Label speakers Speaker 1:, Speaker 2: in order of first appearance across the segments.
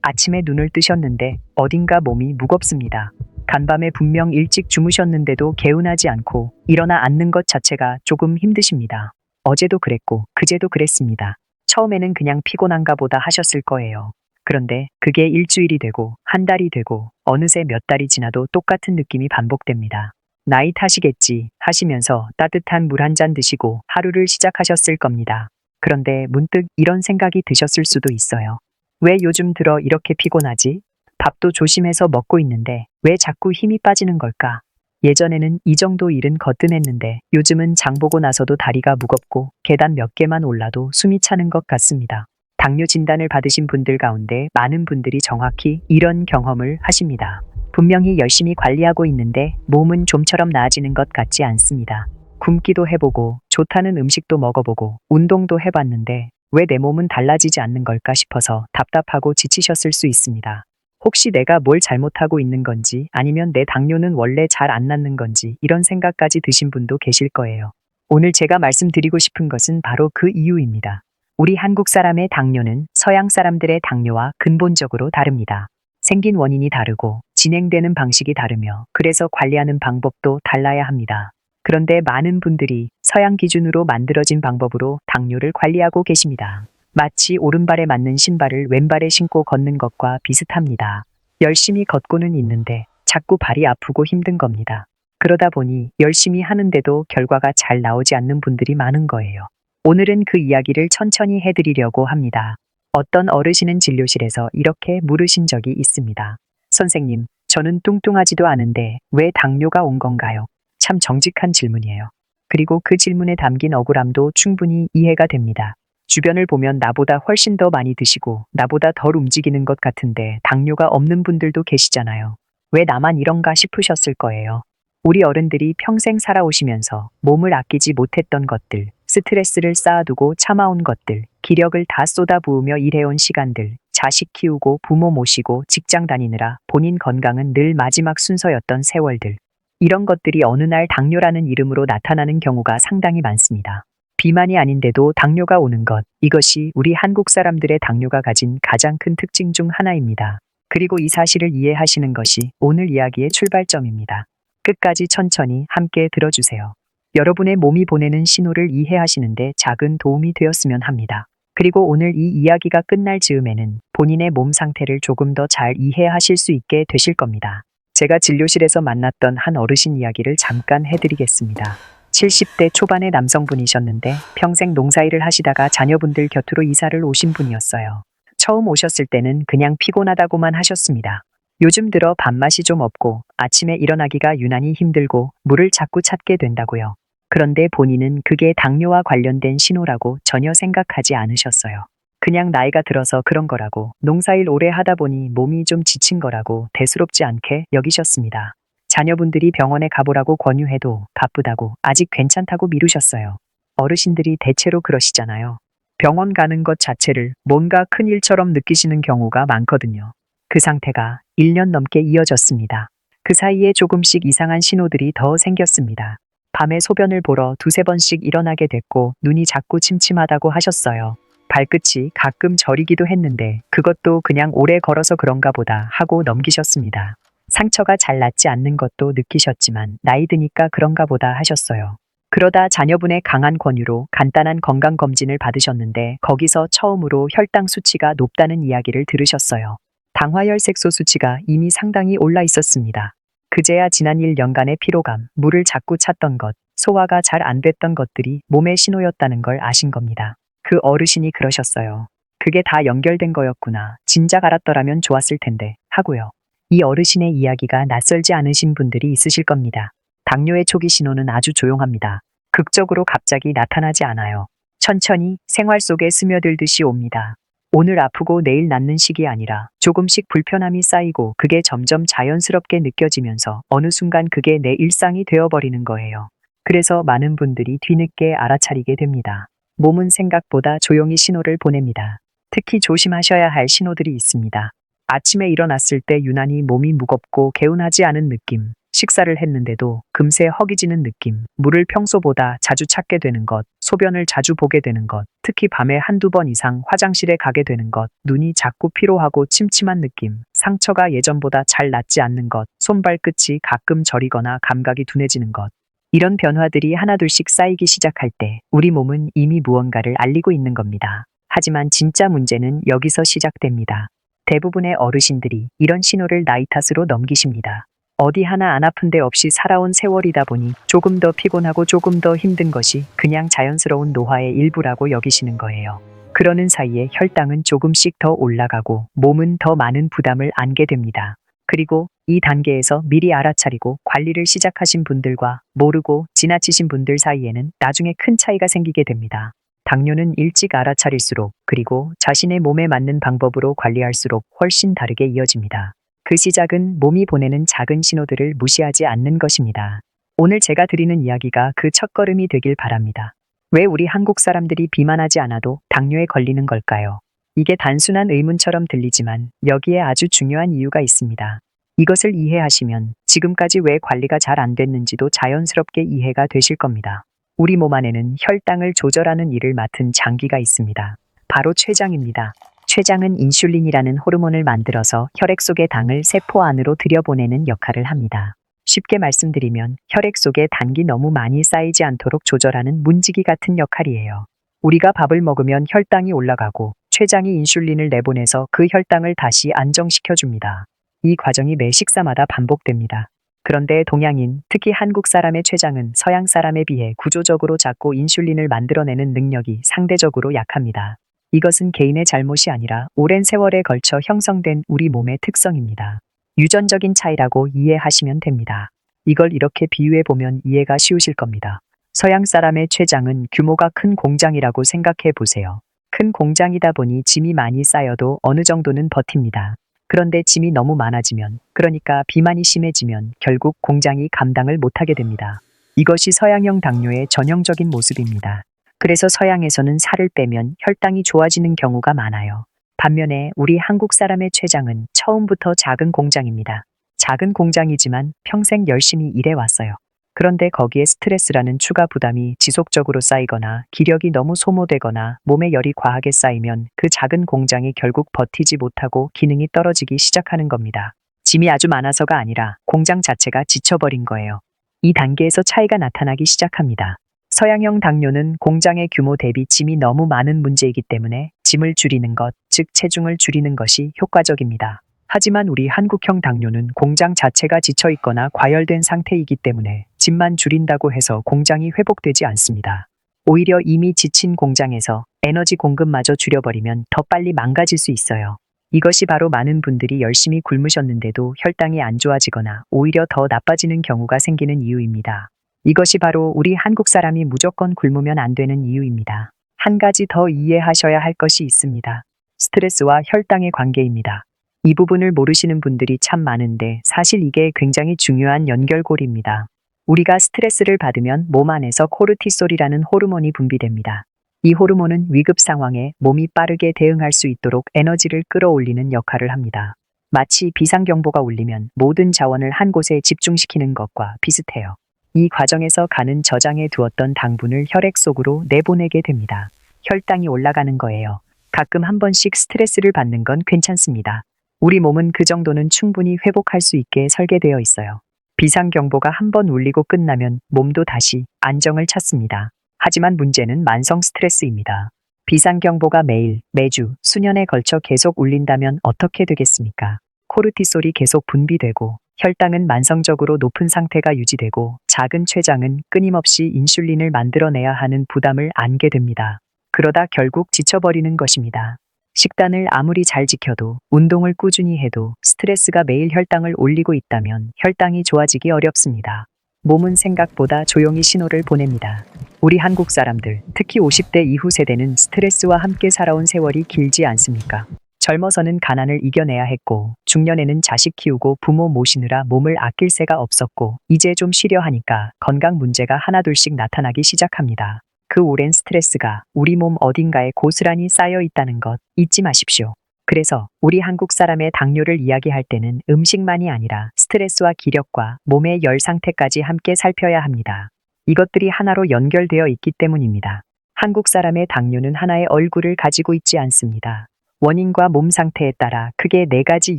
Speaker 1: 아침에 눈을 뜨셨는데 어딘가 몸이 무겁습니다. 간밤에 분명 일찍 주무셨는데도 개운하지 않고 일어나 앉는 것 자체가 조금 힘드십니다. 어제도 그랬고 그제도 그랬습니다. 처음에는 그냥 피곤한가 보다 하셨을 거예요. 그런데 그게 일주일이 되고 한 달이 되고 어느새 몇 달이 지나도 똑같은 느낌이 반복됩니다. 나이 탓이겠지 하시면서 따뜻한 물 한 잔 드시고 하루를 시작하셨을 겁니다. 그런데 문득 이런 생각이 드셨을 수도 있어요. 왜 요즘 들어 이렇게 피곤하지? 밥도 조심해서 먹고 있는데 왜 자꾸 힘이 빠지는 걸까? 예전에는 이 정도 일은 거뜬했는데 요즘은 장 보고 나서도 다리가 무겁고 계단 몇 개만 올라도 숨이 차는 것 같습니다. 당뇨 진단을 받으신 분들 가운데 많은 분들이 정확히 이런 경험을 하십니다. 분명히 열심히 관리하고 있는데 몸은 좀처럼 나아지는 것 같지 않습니다. 굶기도 해보고 좋다는 음식도 먹어보고 운동도 해봤는데 왜 내 몸은 달라지지 않는 걸까 싶어서 답답하고 지치셨을 수 있습니다. 혹시 내가 뭘 잘못하고 있는 건지 아니면 내 당뇨는 원래 잘 안 낫는 건지 이런 생각까지 드신 분도 계실 거예요. 오늘 제가 말씀드리고 싶은 것은 바로 그 이유입니다. 우리 한국 사람의 당뇨는 서양 사람들의 당뇨와 근본적으로 다릅니다. 생긴 원인이 다르고 진행되는 방식이 다르며 그래서 관리하는 방법도 달라야 합니다. 그런데 많은 분들이 서양 기준으로 만들어진 방법으로 당뇨를 관리하고 계십니다. 마치 오른발에 맞는 신발을 왼발에 신고 걷는 것과 비슷합니다. 열심히 걷고는 있는데 자꾸 발이 아프고 힘든 겁니다. 그러다 보니 열심히 하는데도 결과가 잘 나오지 않는 분들이 많은 거예요. 오늘은 그 이야기를 천천히 해드리려고 합니다. 어떤 어르신은 진료실에서 이렇게 물으신 적이 있습니다. 선생님, 저는 뚱뚱하지도 않은데 왜 당뇨가 온 건가요? 참 정직한 질문이에요. 그리고 그 질문에 담긴 억울함도 충분히 이해가 됩니다. 주변을 보면 나보다 훨씬 더 많이 드시고 나보다 덜 움직이는 것 같은데 당뇨가 없는 분들도 계시잖아요. 왜 나만 이런가 싶으셨을 거예요. 우리 어른들이 평생 살아오시면서 몸을 아끼지 못했던 것들, 스트레스를 쌓아두고 참아온 것들, 기력을 다 쏟아부으며 일해온 시간들, 자식 키우고 부모 모시고 직장 다니느라 본인 건강은 늘 마지막 순서였던 세월들. 이런 것들이 어느 날 당뇨라는 이름으로 나타나는 경우가 상당히 많습니다. 비만이 아닌데도 당뇨가 오는 것, 이것이 우리 한국 사람들의 당뇨가 가진 가장 큰 특징 중 하나입니다. 그리고 이 사실을 이해하시는 것이 오늘 이야기의 출발점입니다. 끝까지 천천히 함께 들어주세요. 여러분의 몸이 보내는 신호를 이해하시는데 작은 도움이 되었으면 합니다. 그리고 오늘 이 이야기가 끝날 즈음에는 본인의 몸 상태를 조금 더 잘 이해하실 수 있게 되실 겁니다. 제가 진료실에서 만났던 한 어르신 이야기를 잠깐 해드리겠습니다. 70대 초반의 남성분이셨는데 평생 농사일을 하시다가 자녀분들 곁으로 이사를 오신 분이었어요. 처음 오셨을 때는 그냥 피곤하다고만 하셨습니다. 요즘 들어 밥맛이 좀 없고 아침에 일어나기가 유난히 힘들고 물을 자꾸 찾게 된다고요. 그런데 본인은 그게 당뇨와 관련된 신호라고 전혀 생각하지 않으셨어요. 그냥 나이가 들어서 그런 거라고, 농사일 오래 하다 보니 몸이 좀 지친 거라고 대수롭지 않게 여기셨습니다. 자녀분들이 병원에 가보라고 권유해도 바쁘다고 아직 괜찮다고 미루셨어요. 어르신들이 대체로 그러시잖아요. 병원 가는 것 자체를 뭔가 큰일처럼 느끼시는 경우가 많거든요. 그 상태가 1년 넘게 이어졌습니다. 그 사이에 조금씩 이상한 신호들이 더 생겼습니다. 밤에 소변을 보러 두세 번씩 일어나게 됐고 눈이 자꾸 침침하다고 하셨어요. 발끝이 가끔 저리기도 했는데 그것도 그냥 오래 걸어서 그런가 보다 하고 넘기셨습니다. 상처가 잘 낫지 않는 것도 느끼셨지만 나이 드니까 그런가 보다 하셨어요. 그러다 자녀분의 강한 권유로 간단한 건강검진을 받으셨는데 거기서 처음으로 혈당 수치가 높다는 이야기를 들으셨어요. 당화혈색소 수치가 이미 상당히 올라 있었습니다. 그제야 지난 1년간의 피로감, 물을 자꾸 찾던 것, 소화가 잘 안 됐던 것들이 몸의 신호였다는 걸 아신 겁니다. 그 어르신이 그러셨어요. 그게 다 연결된 거였구나. 진작 알았더라면 좋았을 텐데 하고요. 이 어르신의 이야기가 낯설지 않으신 분들이 있으실 겁니다. 당뇨의 초기 신호는 아주 조용합니다. 극적으로 갑자기 나타나지 않아요. 천천히 생활 속에 스며들듯이 옵니다. 오늘 아프고 내일 낫는 식이 아니라 조금씩 불편함이 쌓이고 그게 점점 자연스럽게 느껴지면서 어느 순간 그게 내 일상이 되어버리는 거예요. 그래서 많은 분들이 뒤늦게 알아차리게 됩니다. 몸은 생각보다 조용히 신호를 보냅니다. 특히 조심하셔야 할 신호들이 있습니다. 아침에 일어났을 때 유난히 몸이 무겁고 개운하지 않은 느낌, 식사를 했는데도 금세 허기지는 느낌, 물을 평소보다 자주 찾게 되는 것, 소변을 자주 보게 되는 것, 특히 밤에 한두 번 이상 화장실에 가게 되는 것, 눈이 자꾸 피로하고 침침한 느낌, 상처가 예전보다 잘 낫지 않는 것, 손발끝이 가끔 저리거나 감각이 둔해지는 것. 이런 변화들이 하나둘씩 쌓이기 시작할 때 우리 몸은 이미 무언가를 알리고 있는 겁니다. 하지만 진짜 문제는 여기서 시작됩니다. 대부분의 어르신들이 이런 신호를 나이 탓으로 넘기십니다. 어디 하나 안 아픈 데 없이 살아온 세월이다 보니 조금 더 피곤하고 조금 더 힘든 것이 그냥 자연스러운 노화의 일부라고 여기시는 거예요. 그러는 사이에 혈당은 조금씩 더 올라가고 몸은 더 많은 부담을 안게 됩니다. 그리고 이 단계에서 미리 알아차리고 관리를 시작하신 분들과 모르고 지나치신 분들 사이에는 나중에 큰 차이가 생기게 됩니다. 당뇨는 일찍 알아차릴수록 그리고 자신의 몸에 맞는 방법으로 관리할수록 훨씬 다르게 이어집니다. 그 시작은 몸이 보내는 작은 신호들을 무시하지 않는 것입니다. 오늘 제가 드리는 이야기가 그 첫걸음이 되길 바랍니다. 왜 우리 한국 사람들이 비만하지 않아도 당뇨에 걸리는 걸까요? 이게 단순한 의문처럼 들리지만 여기에 아주 중요한 이유가 있습니다. 이것을 이해하시면 지금까지 왜 관리가 잘 안 됐는지도 자연스럽게 이해가 되실 겁니다. 우리 몸 안에는 혈당을 조절하는 일을 맡은 장기가 있습니다. 바로 췌장입니다. 췌장은 인슐린이라는 호르몬을 만들어서 혈액 속의 당을 세포 안으로 들여보내는 역할을 합니다. 쉽게 말씀드리면 혈액 속에 당이 너무 많이 쌓이지 않도록 조절하는 문지기 같은 역할이에요. 우리가 밥을 먹으면 혈당이 올라가고 췌장이 인슐린을 내보내서 그 혈당을 다시 안정시켜줍니다. 이 과정이 매 식사마다 반복됩니다. 그런데 동양인, 특히 한국 사람의 췌장은 서양 사람에 비해 구조적으로 작고 인슐린을 만들어내는 능력이 상대적으로 약합니다. 이것은 개인의 잘못이 아니라 오랜 세월에 걸쳐 형성된 우리 몸의 특성입니다. 유전적인 차이라고 이해하시면 됩니다. 이걸 이렇게 비유해보면 이해가 쉬우실 겁니다. 서양 사람의 췌장은 규모가 큰 공장이라고 생각해 보세요. 큰 공장이다 보니 짐이 많이 쌓여도 어느 정도는 버팁니다. 그런데 짐이 너무 많아지면, 그러니까 비만이 심해지면 결국 공장이 감당을 못하게 됩니다. 이것이 서양형 당뇨의 전형적인 모습입니다. 그래서 서양에서는 살을 빼면 혈당이 좋아지는 경우가 많아요. 반면에 우리 한국 사람의 췌장은 처음부터 작은 공장입니다. 작은 공장이지만 평생 열심히 일해왔어요. 그런데 거기에 스트레스라는 추가 부담이 지속적으로 쌓이거나 기력이 너무 소모되거나 몸에 열이 과하게 쌓이면 그 작은 공장이 결국 버티지 못하고 기능이 떨어지기 시작하는 겁니다. 짐이 아주 많아서가 아니라 공장 자체가 지쳐버린 거예요. 이 단계에서 차이가 나타나기 시작합니다. 서양형 당뇨는 공장의 규모 대비 짐이 너무 많은 문제이기 때문에 짐을 줄이는 것, 즉 체중을 줄이는 것이 효과적입니다. 하지만 우리 한국형 당뇨는 공장 자체가 지쳐 있거나 과열된 상태이기 때문에 짐만 줄인다고 해서 공장이 회복되지 않습니다. 오히려 이미 지친 공장에서 에너지 공급마저 줄여버리면 더 빨리 망가질 수 있어요. 이것이 바로 많은 분들이 열심히 굶으셨는데도 혈당이 안 좋아지거나 오히려 더 나빠지는 경우가 생기는 이유입니다. 이것이 바로 우리 한국 사람이 무조건 굶으면 안 되는 이유입니다. 한 가지 더 이해하셔야 할 것이 있습니다. 스트레스와 혈당의 관계입니다. 이 부분을 모르시는 분들이 참 많은데 사실 이게 굉장히 중요한 연결고리입니다. 우리가 스트레스를 받으면 몸 안에서 코르티솔이라는 호르몬이 분비됩니다. 이 호르몬은 위급 상황에 몸이 빠르게 대응할 수 있도록 에너지를 끌어올리는 역할을 합니다. 마치 비상경보가 울리면 모든 자원을 한 곳에 집중시키는 것과 비슷해요. 이 과정에서 간은 저장해 두었던 당분을 혈액 속으로 내보내게 됩니다. 혈당이 올라가는 거예요. 가끔 한 번씩 스트레스를 받는 건 괜찮습니다. 우리 몸은 그 정도는 충분히 회복할 수 있게 설계되어 있어요. 비상경보가 한 번 울리고 끝나면 몸도 다시 안정을 찾습니다. 하지만 문제는 만성 스트레스입니다. 비상경보가 매일, 매주, 수년에 걸쳐 계속 울린다면 어떻게 되겠습니까? 코르티솔이 계속 분비되고 혈당은 만성적으로 높은 상태가 유지되고 작은 췌장은 끊임없이 인슐린을 만들어내야 하는 부담을 안게 됩니다. 그러다 결국 지쳐버리는 것입니다. 식단을 아무리 잘 지켜도 운동을 꾸준히 해도 스트레스가 매일 혈당을 올리고 있다면 혈당이 좋아지기 어렵습니다. 몸은 생각보다 조용히 신호를 보냅니다. 우리 한국 사람들, 특히 50대 이후 세대는 스트레스와 함께 살아온 세월이 길지 않습니까? 젊어서는 가난을 이겨내야 했고 중년에는 자식 키우고 부모 모시느라 몸을 아낄 새가 없었고 이제 좀 쉬려 하니까 건강 문제가 하나둘씩 나타나기 시작합니다. 그 오랜 스트레스가 우리 몸 어딘가에 고스란히 쌓여 있다는 것 잊지 마십시오. 그래서 우리 한국 사람의 당뇨를 이야기할 때는 음식만이 아니라 스트레스와 기력과 몸의 열 상태까지 함께 살펴야 합니다. 이것들이 하나로 연결되어 있기 때문입니다. 한국 사람의 당뇨는 하나의 얼굴을 가지고 있지 않습니다. 원인과 몸 상태에 따라 크게 4가지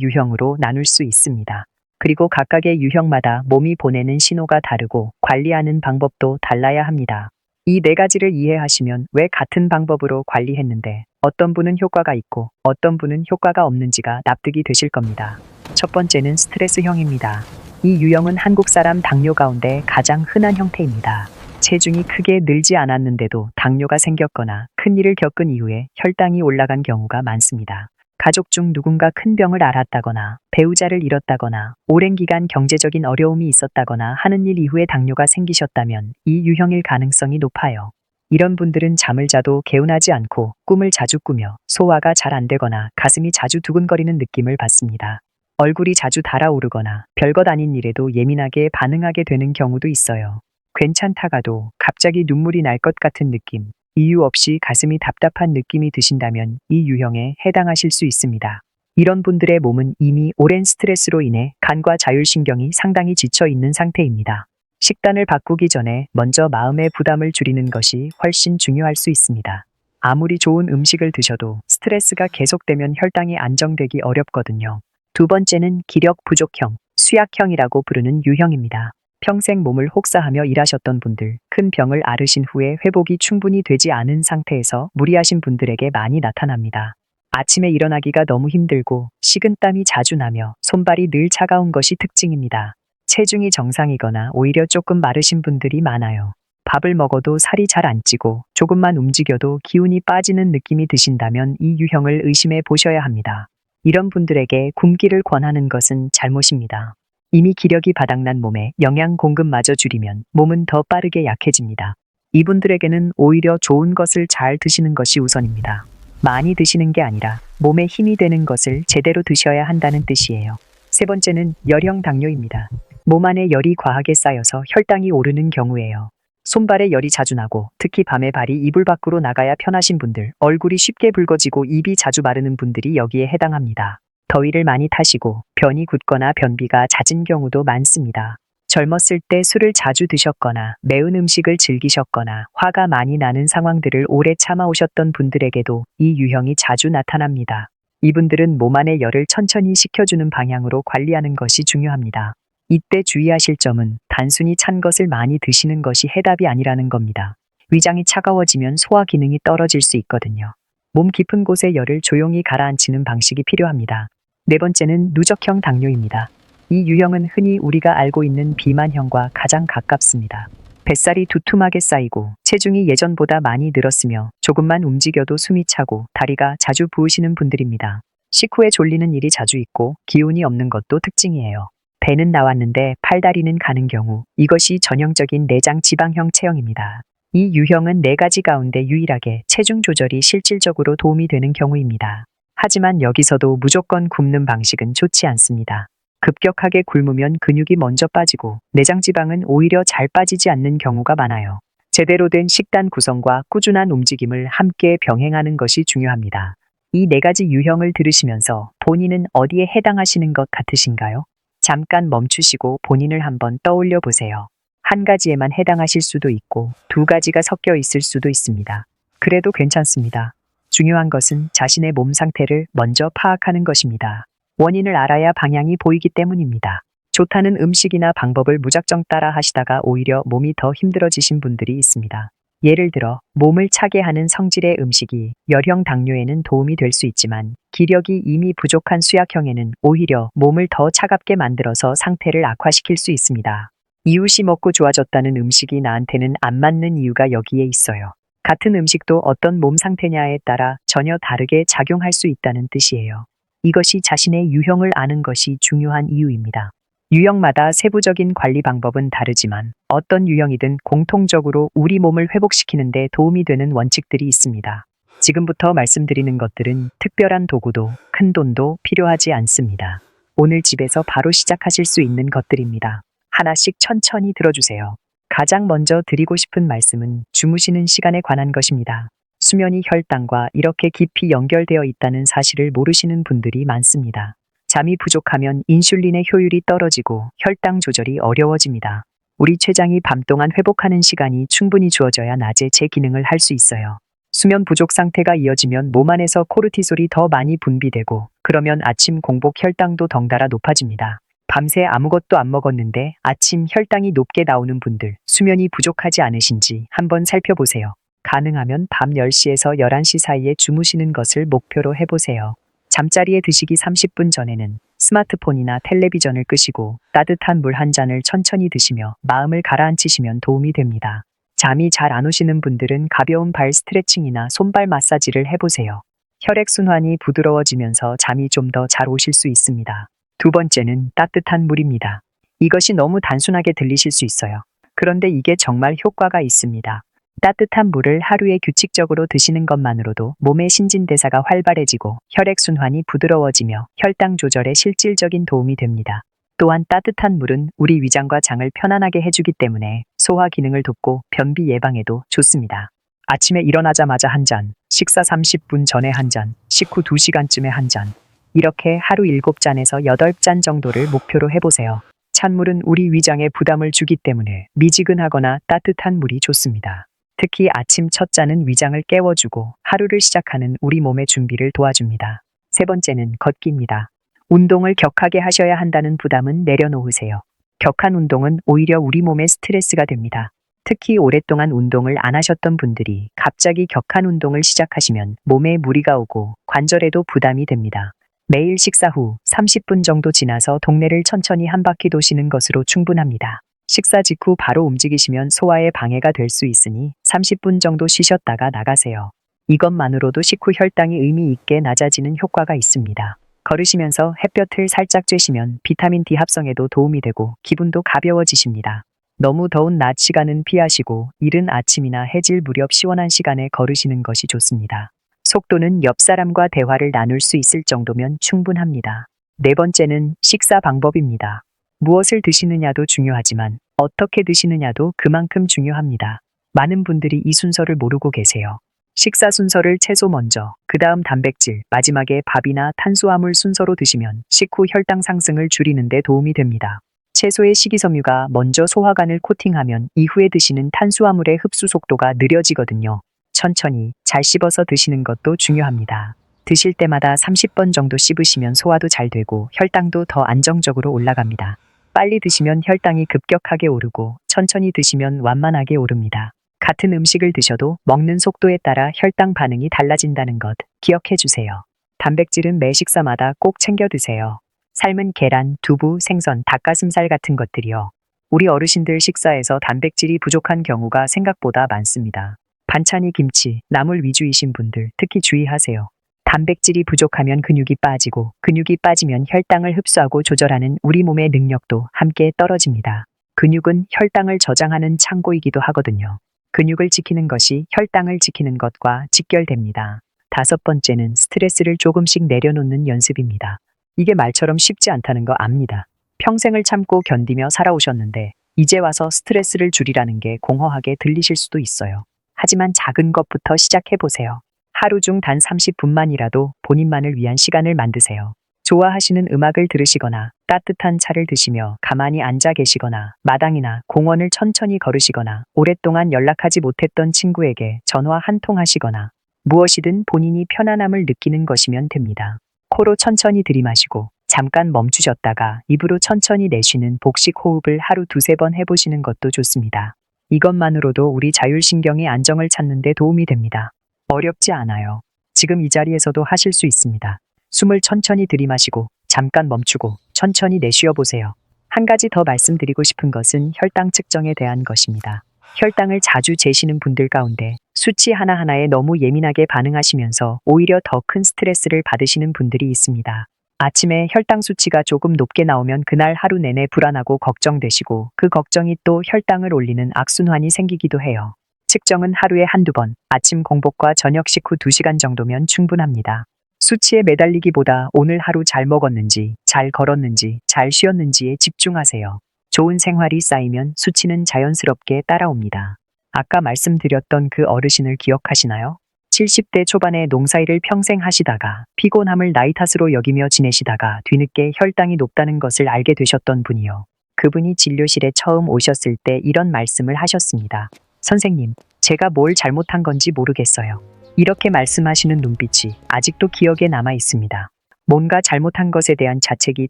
Speaker 1: 유형으로 나눌 수 있습니다. 그리고 각각의 유형마다 몸이 보내는 신호가 다르고 관리하는 방법도 달라야 합니다. 이 4가지를 이해하시면 왜 같은 방법으로 관리했는데 어떤 분은 효과가 있고 어떤 분은 효과가 없는지가 납득이 되실 겁니다. 첫 번째는 스트레스형입니다. 이 유형은 한국 사람 당뇨 가운데 가장 흔한 형태입니다. 체중이 크게 늘지 않았는데도 당뇨가 생겼거나 큰일을 겪은 이후에 혈당이 올라간 경우가 많습니다. 가족 중 누군가 큰 병을 앓았다거나 배우자를 잃었다거나 오랜 기간 경제적인 어려움이 있었다거나 하는 일 이후에 당뇨가 생기셨다면 이 유형일 가능성이 높아요. 이런 분들은 잠을 자도 개운하지 않고 꿈을 자주 꾸며 소화가 잘 안 되거나 가슴이 자주 두근거리는 느낌을 받습니다. 얼굴이 자주 달아오르거나 별것 아닌 일에도 예민하게 반응하게 되는 경우도 있어요. 괜찮다가도 갑자기 눈물이 날 것 같은 느낌, 이유 없이 가슴이 답답한 느낌이 드신다면 이 유형에 해당하실 수 있습니다. 이런 분들의 몸은 이미 오랜 스트레스로 인해 간과 자율신경이 상당히 지쳐 있는 상태입니다. 식단을 바꾸기 전에 먼저 마음의 부담을 줄이는 것이 훨씬 중요할 수 있습니다. 아무리 좋은 음식을 드셔도 스트레스가 계속되면 혈당이 안정되기 어렵거든요. 두 번째는 기력 부족형, 수약형이라고 부르는 유형입니다. 평생 몸을 혹사하며 일하셨던 분들, 큰 병을 앓으신 후에 회복이 충분히 되지 않은 상태에서 무리하신 분들에게 많이 나타납니다. 아침에 일어나기가 너무 힘들고 식은땀이 자주 나며 손발이 늘 차가운 것이 특징입니다. 체중이 정상이거나 오히려 조금 마르신 분들이 많아요. 밥을 먹어도 살이 잘 안 찌고 조금만 움직여도 기운이 빠지는 느낌이 드신다면 이 유형을 의심해 보셔야 합니다. 이런 분들에게 굶기를 권하는 것은 잘못입니다. 이미 기력이 바닥난 몸에 영양 공급마저 줄이면 몸은 더 빠르게 약해집니다. 이분들에게는 오히려 좋은 것을 잘 드시는 것이 우선입니다. 많이 드시는 게 아니라 몸에 힘이 되는 것을 제대로 드셔야 한다는 뜻이에요. 세 번째는 열형 당뇨입니다. 몸 안에 열이 과하게 쌓여서 혈당이 오르는 경우예요. 손발에 열이 자주 나고 특히 밤에 발이 이불 밖으로 나가야 편하신 분들, 얼굴이 쉽게 붉어지고 입이 자주 마르는 분들이 여기에 해당합니다. 더위를 많이 타시고 변이 굳거나 변비가 잦은 경우도 많습니다. 젊었을 때 술을 자주 드셨거나 매운 음식을 즐기셨거나 화가 많이 나는 상황들을 오래 참아오셨던 분들에게도 이 유형이 자주 나타납니다. 이분들은 몸 안의 열을 천천히 식혀주는 방향으로 관리하는 것이 중요합니다. 이때 주의하실 점은 단순히 찬 것을 많이 드시는 것이 해답이 아니라는 겁니다. 위장이 차가워지면 소화 기능이 떨어질 수 있거든요. 몸 깊은 곳의 열을 조용히 가라앉히는 방식이 필요합니다. 네 번째는 누적형 당뇨입니다. 이 유형은 흔히 우리가 알고 있는 비만형과 가장 가깝습니다. 뱃살이 두툼하게 쌓이고 체중이 예전보다 많이 늘었으며 조금만 움직여도 숨이 차고 다리가 자주 부으시는 분들입니다. 식후에 졸리는 일이 자주 있고 기운이 없는 것도 특징이에요. 배는 나왔는데 팔다리는 가는 경우, 이것이 전형적인 내장 지방형 체형입니다. 이 유형은 4가지 가운데 유일하게 체중 조절이 실질적으로 도움이 되는 경우입니다. 하지만 여기서도 무조건 굶는 방식은 좋지 않습니다. 급격하게 굶으면 근육이 먼저 빠지고 내장 지방은 오히려 잘 빠지지 않는 경우가 많아요. 제대로 된 식단 구성과 꾸준한 움직임을 함께 병행하는 것이 중요합니다. 이 4가지 유형을 들으시면서 본인은 어디에 해당하시는 것 같으신가요? 잠깐 멈추시고 본인을 한번 떠올려 보세요. 한 가지에만 해당하실 수도 있고 2가지가 섞여 있을 수도 있습니다. 그래도 괜찮습니다. 중요한 것은 자신의 몸 상태를 먼저 파악하는 것입니다. 원인을 알아야 방향이 보이기 때문입니다. 좋다는 음식이나 방법을 무작정 따라 하시다가 오히려 몸이 더 힘들어지신 분들이 있습니다. 예를 들어 몸을 차게 하는 성질의 음식이 열형 당뇨에는 도움이 될 수 있지만 기력이 이미 부족한 수약형에는 오히려 몸을 더 차갑게 만들어서 상태를 악화시킬 수 있습니다. 이웃이 먹고 좋아졌다는 음식이 나한테는 안 맞는 이유가 여기에 있어요. 같은 음식도 어떤 몸 상태냐에 따라 전혀 다르게 작용할 수 있다는 뜻이에요. 이것이 자신의 유형을 아는 것이 중요한 이유입니다. 유형마다 세부적인 관리 방법은 다르지만 어떤 유형이든 공통적으로 우리 몸을 회복시키는 데 도움이 되는 원칙들이 있습니다. 지금부터 말씀드리는 것들은 특별한 도구도 큰 돈도 필요하지 않습니다. 오늘 집에서 바로 시작하실 수 있는 것들입니다. 하나씩 천천히 들어주세요. 가장 먼저 드리고 싶은 말씀은 주무시는 시간에 관한 것입니다. 수면이 혈당과 이렇게 깊이 연결되어 있다는 사실을 모르시는 분들이 많습니다. 잠이 부족하면 인슐린의 효율이 떨어지고 혈당 조절이 어려워집니다. 우리 췌장이 밤 동안 회복하는 시간이 충분히 주어져야 낮에 제 기능을 할 수 있어요. 수면 부족 상태가 이어지면 몸 안에서 코르티솔이 더 많이 분비되고 그러면 아침 공복 혈당도 덩달아 높아집니다. 밤새 아무것도 안 먹었는데 아침 혈당이 높게 나오는 분들, 수면이 부족하지 않으신지 한번 살펴보세요. 가능하면 밤 10시에서 11시 사이에 주무시는 것을 목표로 해보세요. 잠자리에 드시기 30분 전에는 스마트폰이나 텔레비전을 끄시고 따뜻한 물 한 잔을 천천히 드시며 마음을 가라앉히시면 도움이 됩니다. 잠이 잘 안 오시는 분들은 가벼운 발 스트레칭이나 손발 마사지를 해보세요. 혈액순환이 부드러워지면서 잠이 좀 더 잘 오실 수 있습니다. 두 번째는 따뜻한 물입니다. 이것이 너무 단순하게 들리실 수 있어요. 그런데 이게 정말 효과가 있습니다. 따뜻한 물을 하루에 규칙적으로 드시는 것만으로도 몸의 신진대사가 활발해지고 혈액순환이 부드러워지며 혈당 조절에 실질적인 도움이 됩니다. 또한 따뜻한 물은 우리 위장과 장을 편안하게 해주기 때문에 소화 기능을 돕고 변비 예방에도 좋습니다. 아침에 일어나자마자 한 잔, 식사 30분 전에 한 잔, 식후 2시간쯤에 한 잔. 이렇게 하루 7잔에서 8잔 정도를 목표로 해보세요. 찬물은 우리 위장에 부담을 주기 때문에 미지근하거나 따뜻한 물이 좋습니다. 특히 아침 첫 잔은 위장을 깨워주고 하루를 시작하는 우리 몸의 준비를 도와줍니다. 세 번째는 걷기입니다. 운동을 격하게 하셔야 한다는 부담은 내려놓으세요. 격한 운동은 오히려 우리 몸에 스트레스가 됩니다. 특히 오랫동안 운동을 안 하셨던 분들이 갑자기 격한 운동을 시작하시면 몸에 무리가 오고 관절에도 부담이 됩니다. 매일 식사 후 30분 정도 지나서 동네를 천천히 한 바퀴 도시는 것으로 충분합니다. 식사 직후 바로 움직이시면 소화에 방해가 될 수 있으니 30분 정도 쉬셨다가 나가세요. 이것만으로도 식후 혈당이 의미 있게 낮아지는 효과가 있습니다. 걸으시면서 햇볕을 살짝 쬐시면 비타민 D 합성에도 도움이 되고 기분도 가벼워지십니다. 너무 더운 낮 시간은 피하시고 이른 아침이나 해질 무렵 시원한 시간에 걸으시는 것이 좋습니다. 속도는 옆 사람과 대화를 나눌 수 있을 정도면 충분합니다. 네 번째는 식사 방법입니다. 무엇을 드시느냐도 중요하지만 어떻게 드시느냐도 그만큼 중요합니다. 많은 분들이 이 순서를 모르고 계세요. 식사 순서를 채소 먼저, 그 다음 단백질, 마지막에 밥이나 탄수화물 순서로 드시면 식후 혈당 상승을 줄이는 데 도움이 됩니다. 채소의 식이섬유가 먼저 소화관을 코팅하면 이후에 드시는 탄수화물의 흡수 속도가 느려지거든요. 천천히 잘 씹어서 드시는 것도 중요합니다. 드실 때마다 30번 정도 씹으시면 소화도 잘 되고 혈당도 더 안정적으로 올라갑니다. 빨리 드시면 혈당이 급격하게 오르고 천천히 드시면 완만하게 오릅니다. 같은 음식을 드셔도 먹는 속도에 따라 혈당 반응이 달라진다는 것 기억해 주세요. 단백질은 매 식사마다 꼭 챙겨 드세요. 삶은 계란, 두부, 생선, 닭가슴살 같은 것들이요. 우리 어르신들 식사에서 단백질이 부족한 경우가 생각보다 많습니다. 반찬이 김치, 나물 위주이신 분들 특히 주의하세요. 단백질이 부족하면 근육이 빠지고 근육이 빠지면 혈당을 흡수하고 조절하는 우리 몸의 능력도 함께 떨어집니다. 근육은 혈당을 저장하는 창고이기도 하거든요. 근육을 지키는 것이 혈당을 지키는 것과 직결됩니다. 다섯 번째는 스트레스를 조금씩 내려놓는 연습입니다. 이게 말처럼 쉽지 않다는 거 압니다. 평생을 참고 견디며 살아오셨는데 이제 와서 스트레스를 줄이라는 게 공허하게 들리실 수도 있어요. 하지만 작은 것부터 시작해보세요. 하루 중 단 30분만이라도 본인만을 위한 시간을 만드세요. 좋아하시는 음악을 들으시거나 따뜻한 차를 드시며 가만히 앉아 계시거나 마당이나 공원을 천천히 걸으시거나 오랫동안 연락하지 못했던 친구에게 전화 한 통 하시거나 무엇이든 본인이 편안함을 느끼는 것이면 됩니다. 코로 천천히 들이마시고 잠깐 멈추셨다가 입으로 천천히 내쉬는 복식 호흡을 하루 2-3번 해보시는 것도 좋습니다. 이것만으로도 우리 자율신경의 안정을 찾는 데 도움이 됩니다. 어렵지 않아요. 지금 이 자리에서도 하실 수 있습니다. 숨을 천천히 들이마시고 잠깐 멈추고 천천히 내쉬어 보세요. 한 가지 더 말씀드리고 싶은 것은 혈당 측정에 대한 것입니다. 혈당을 자주 재시는 분들 가운데 수치 하나하나에 너무 예민하게 반응하시면서 오히려 더 큰 스트레스를 받으시는 분들이 있습니다. 아침에 혈당 수치가 조금 높게 나오면 그날 하루 내내 불안하고 걱정되시고 그 걱정이 또 혈당을 올리는 악순환이 생기기도 해요. 측정은 하루에 한두 번, 아침 공복과 저녁 식후 2시간 정도면 충분합니다. 수치에 매달리기보다 오늘 하루 잘 먹었는지, 잘 걸었는지, 잘 쉬었는지에 집중하세요. 좋은 생활이 쌓이면 수치는 자연스럽게 따라옵니다. 아까 말씀드렸던 그 어르신을 기억하시나요? 70대 초반에 농사일을 평생 하시다가 피곤함을 나이 탓으로 여기며 지내시다가 뒤늦게 혈당이 높다는 것을 알게 되셨던 분이요. 그분이 진료실에 처음 오셨을 때 이런 말씀을 하셨습니다. 선생님, 제가 뭘 잘못한 건지 모르겠어요. 이렇게 말씀하시는 눈빛이 아직도 기억에 남아 있습니다. 뭔가 잘못한 것에 대한 자책이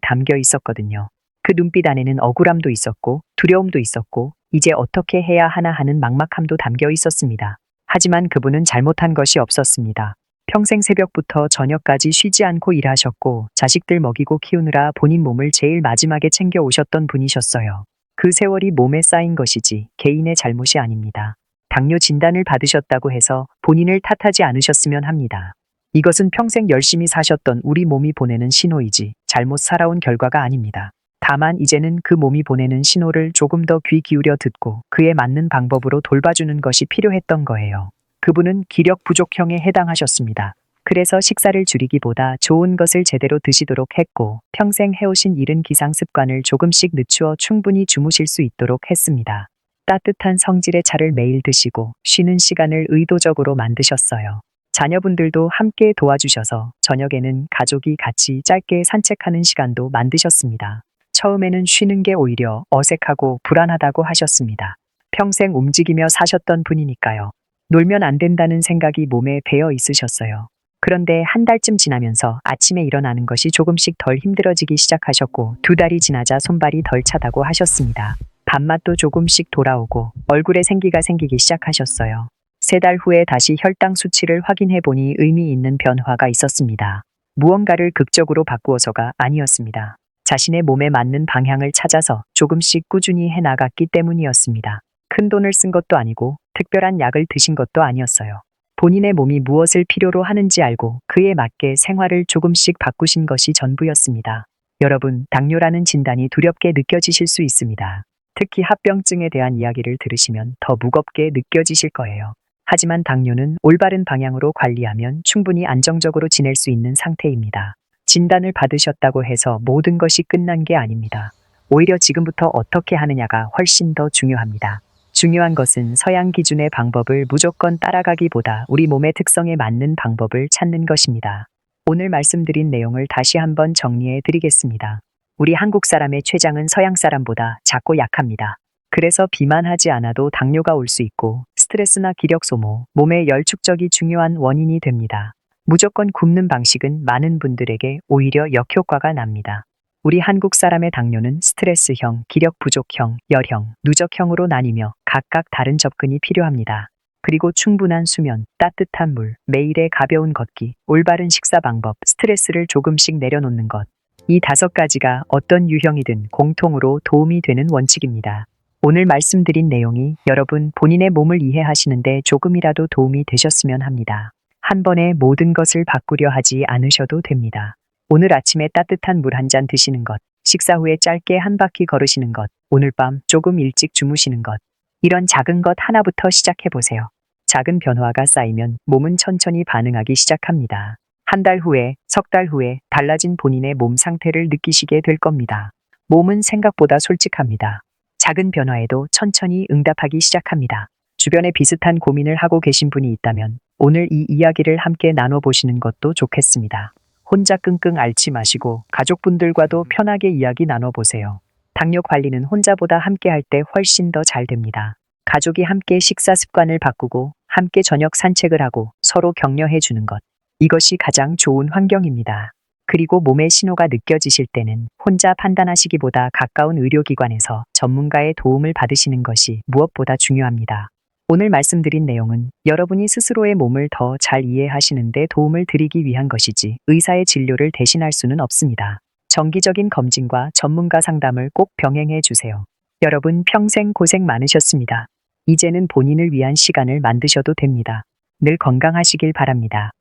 Speaker 1: 담겨 있었거든요. 그 눈빛 안에는 억울함도 있었고 두려움도 있었고 이제 어떻게 해야 하나 하는 막막함도 담겨 있었습니다. 하지만 그분은 잘못한 것이 없었습니다. 평생 새벽부터 저녁까지 쉬지 않고 일하셨고 자식들 먹이고 키우느라 본인 몸을 제일 마지막에 챙겨 오셨던 분이셨어요. 그 세월이 몸에 쌓인 것이지 개인의 잘못이 아닙니다. 당뇨 진단을 받으셨다고 해서 본인을 탓하지 않으셨으면 합니다. 이것은 평생 열심히 사셨던 우리 몸이 보내는 신호이지 잘못 살아온 결과가 아닙니다. 다만 이제는 그 몸이 보내는 신호를 조금 더 귀 기울여 듣고 그에 맞는 방법으로 돌봐주는 것이 필요했던 거예요. 그분은 기력 부족형에 해당하셨습니다. 그래서 식사를 줄이기보다 좋은 것을 제대로 드시도록 했고 평생 해오신 이른 기상 습관을 조금씩 늦추어 충분히 주무실 수 있도록 했습니다. 따뜻한 성질의 차를 매일 드시고 쉬는 시간을 의도적으로 만드셨어요. 자녀분들도 함께 도와주셔서 저녁에는 가족이 같이 짧게 산책하는 시간도 만드셨습니다. 처음에는 쉬는 게 오히려 어색하고 불안하다고 하셨습니다. 평생 움직이며 사셨던 분이니까요. 놀면 안 된다는 생각이 몸에 배어 있으셨어요. 그런데 한 달쯤 지나면서 아침에 일어나는 것이 조금씩 덜 힘들어지기 시작하셨고 2달이 지나자 손발이 덜 차다고 하셨습니다. 밥맛도 조금씩 돌아오고 얼굴에 생기가 생기기 시작하셨어요. 3달 후에 다시 혈당 수치를 확인해 보니 의미 있는 변화가 있었습니다. 무언가를 극적으로 바꾸어서가 아니었습니다. 자신의 몸에 맞는 방향을 찾아서 조금씩 꾸준히 해나갔기 때문이었습니다. 큰 돈을 쓴 것도 아니고 특별한 약을 드신 것도 아니었어요. 본인의 몸이 무엇을 필요로 하는지 알고 그에 맞게 생활을 조금씩 바꾸신 것이 전부였습니다. 여러분, 당뇨라는 진단이 두렵게 느껴지실 수 있습니다. 특히 합병증에 대한 이야기를 들으시면 더 무겁게 느껴지실 거예요. 하지만 당뇨는 올바른 방향으로 관리하면 충분히 안정적으로 지낼 수 있는 상태입니다. 진단을 받으셨다고 해서 모든 것이 끝난 게 아닙니다. 오히려 지금부터 어떻게 하느냐가 훨씬 더 중요합니다. 중요한 것은 서양 기준의 방법을 무조건 따라가기보다 우리 몸의 특성에 맞는 방법을 찾는 것입니다. 오늘 말씀드린 내용을 다시 한번 정리해 드리겠습니다. 우리 한국 사람의 췌장은 서양 사람보다 작고 약합니다. 그래서 비만하지 않아도 당뇨가 올 수 있고 스트레스나 기력 소모, 몸의 열 축적이 중요한 원인이 됩니다. 무조건 굶는 방식은 많은 분들에게 오히려 역효과가 납니다. 우리 한국 사람의 당뇨는 스트레스형, 기력 부족형, 열형, 누적형으로 나뉘며 각각 다른 접근이 필요합니다. 그리고 충분한 수면, 따뜻한 물, 매일의 가벼운 걷기, 올바른 식사 방법, 스트레스를 조금씩 내려놓는 것. 이 5가지가 어떤 유형이든 공통으로 도움이 되는 원칙입니다. 오늘 말씀드린 내용이 여러분 본인의 몸을 이해하시는데 조금이라도 도움이 되셨으면 합니다. 한 번에 모든 것을 바꾸려 하지 않으셔도 됩니다. 오늘 아침에 따뜻한 물 한 잔 드시는 것, 식사 후에 짧게 한 바퀴 걸으시는 것, 오늘 밤 조금 일찍 주무시는 것. 이런 작은 것 하나부터 시작해보세요. 작은 변화가 쌓이면 몸은 천천히 반응하기 시작합니다. 한 달 후에, 3달 후에 달라진 본인의 몸 상태를 느끼시게 될 겁니다. 몸은 생각보다 솔직합니다. 작은 변화에도 천천히 응답하기 시작합니다. 주변에 비슷한 고민을 하고 계신 분이 있다면 오늘 이 이야기를 함께 나눠보시는 것도 좋겠습니다. 혼자 끙끙 앓지 마시고 가족분들과도 편하게 이야기 나눠보세요. 당뇨 관리는 혼자보다 함께 할 때 훨씬 더 잘 됩니다. 가족이 함께 식사 습관을 바꾸고 함께 저녁 산책을 하고 서로 격려해 주는 것. 이것이 가장 좋은 환경입니다. 그리고 몸의 신호가 느껴지실 때는 혼자 판단하시기보다 가까운 의료기관에서 전문가의 도움을 받으시는 것이 무엇보다 중요합니다. 오늘 말씀드린 내용은 여러분이 스스로의 몸을 더 잘 이해하시는 데 도움을 드리기 위한 것이지 의사의 진료를 대신할 수는 없습니다. 정기적인 검진과 전문가 상담을 꼭 병행해 주세요. 여러분 평생 고생 많으셨습니다. 이제는 본인을 위한 시간을 만드셔도 됩니다. 늘 건강하시길 바랍니다.